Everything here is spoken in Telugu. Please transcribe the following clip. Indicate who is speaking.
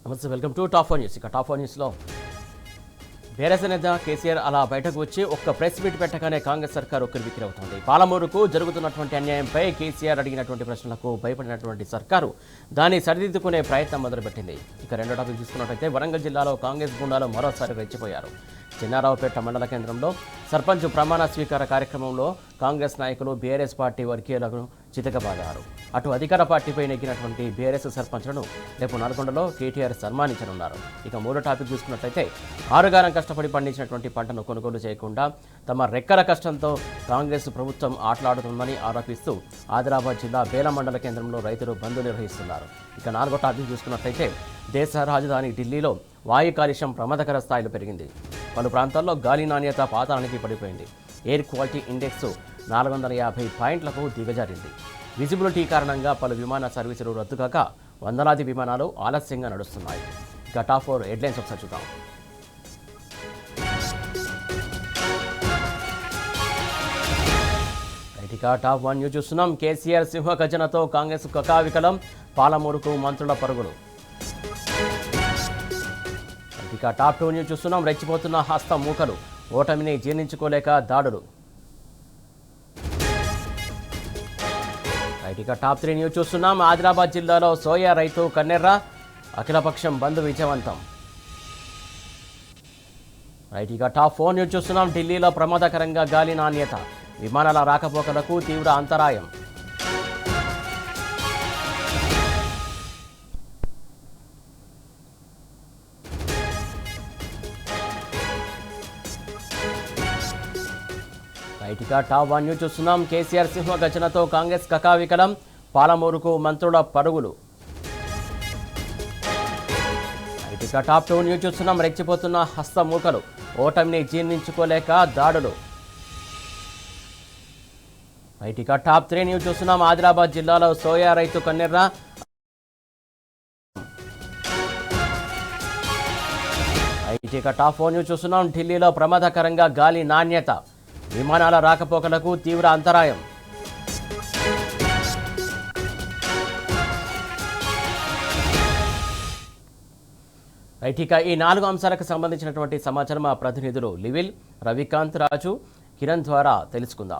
Speaker 1: నమస్తే, వెల్కమ్ టు టాప్ 4 న్యూస్. ఇక టాప్ 4 న్యూస్లో బీఆర్ఎస్ నేత కేసీఆర్ అలా బయటకు వచ్చి ఒక్క ప్రెస్ మీట్ పెట్టగానే కాంగ్రెస్ సర్కార్ ఉక్కిరిబిక్కిరి అవుతోంది. పాలమూరుకు జరుగుతున్నటువంటి అన్యాయంపై కేసీఆర్ అడిగినటువంటి ప్రశ్నలకు భయపడినటువంటి సర్కారు దాన్ని సరిదిద్దుకునే ప్రయత్నం మొదలుపెట్టింది. ఇక రెండో టాపిక్ చూసుకున్నట్టయితే వరంగల్ జిల్లాలో కాంగ్రెస్ గుండాలు మరోసారి రెచ్చిపోయారు. చిన్నారావుపేట మండల కేంద్రంలో సర్పంచ్ ప్రమాణ స్వీకార కార్యక్రమంలో కాంగ్రెస్ నాయకులు బీఆర్ఎస్ పార్టీ వర్గీయులను చితకబాదారు. అటు అధికార పార్టీపై నెగ్గినటువంటి బీఆర్ఎస్ సర్పంచ్లను రేపు నల్గొండలో కేటీఆర్ సన్మానించనున్నారు. ఇక మూడో టాపిక్ చూసుకున్నట్లయితే ఆరుగారం కష్టపడి పండించినటువంటి పంటను కొనుగోలు చేయకుండా తమ రెక్కల కష్టంతో కాంగ్రెస్ ప్రభుత్వం ఆటలాడుతుందని ఆరోపిస్తూ ఆదిలాబాద్ జిల్లా బేల మండల కేంద్రంలో రైతులు బంద్ నిర్వహిస్తున్నారు. ఇక నాలుగో టాపిక్ చూసుకున్నట్లయితే దేశ రాజధాని ఢిల్లీలో వాయు కాలుష్యం ప్రమాదకర స్థాయిలో పెరిగింది. పలు ప్రాంతాల్లో గాలి నాణ్యత పాతాళానికి పడిపోయింది. ఎయిర్ క్వాలిటీ ఇండెక్స్ 450 పాయింట్లకు దిగజారింది. విజిబిలిటీ కారణంగా పలు విమాన సర్వీసులు రద్దుకాక వందలాది విమానాలు ఆలస్యంగా నడుస్తున్నాయి. ఇక టాప్ 4 హెడ్లైన్స్ ఒకసారి చూద్దాం. ఇక టాప్ 1 న్యూస్ చూస్తున్నాం. కేసీఆర్ సింహ గర్జనతో కాంగ్రెస్ కకావికలం, పాలమూరుకు మంత్రుల పరుగులు. ఇక టాప్ 2 న్యూస్ చూస్తున్నాం. రెచ్చిపోతున్న హస్త మూకలు, ఓటమిని జీర్ణించుకోలేక దాడులు. ఇక టాప్ 3 న్యూస్ చూస్తున్నాం. ఆదిలాబాద్ జిల్లాలో సోయా రైతు కన్నెర్ర, అఖిలపక్షం బంద్ విజయవంతం. ఇక టాప్ 4 న్యూస్ చూస్తున్నాం. ఢిల్లీలో ప్రమాదకరంగా గాలి నాణ్యత, విమానాల రాకపోకలకు తీవ్ర అంతరాయం. ఇక టాప్ 1 న్యూస్ చూస్తున్నాం. కేసీఆర్ సింహ గర్జనతో కాంగ్రెస్ కకావికలం, పాలమూరుకు మంత్రుల పరుగులు. ఇక టాప్ 2 న్యూస్ చూస్తున్నాం. రెచ్చిపోతున్న హస్త మూకలు, ఓటమిని జీర్ణించుకోలేక దాడులు. ఇక టాప్ 3 న్యూస్ చూస్తున్నాం. ఆదిలాబాద్ జిల్లాలో సోయా రైతు కన్నెర్ర. ఇక టాప్ 4 న్యూస్ చూస్తున్నాం. ఢిల్లీలో ప్రమాదకరంగా గాలి నాణ్యత, విమానాల రాకపోకలకు తీవ్ర అంతరాయం. ఇక ఈ 4 అంశాలకు సంబంధించినటువంటి సమాచారం మా ప్రతినిధులు లివిల్, రవికాంత్ రాజు, కిరణ్ ద్వారా తెలుసుకుందాం.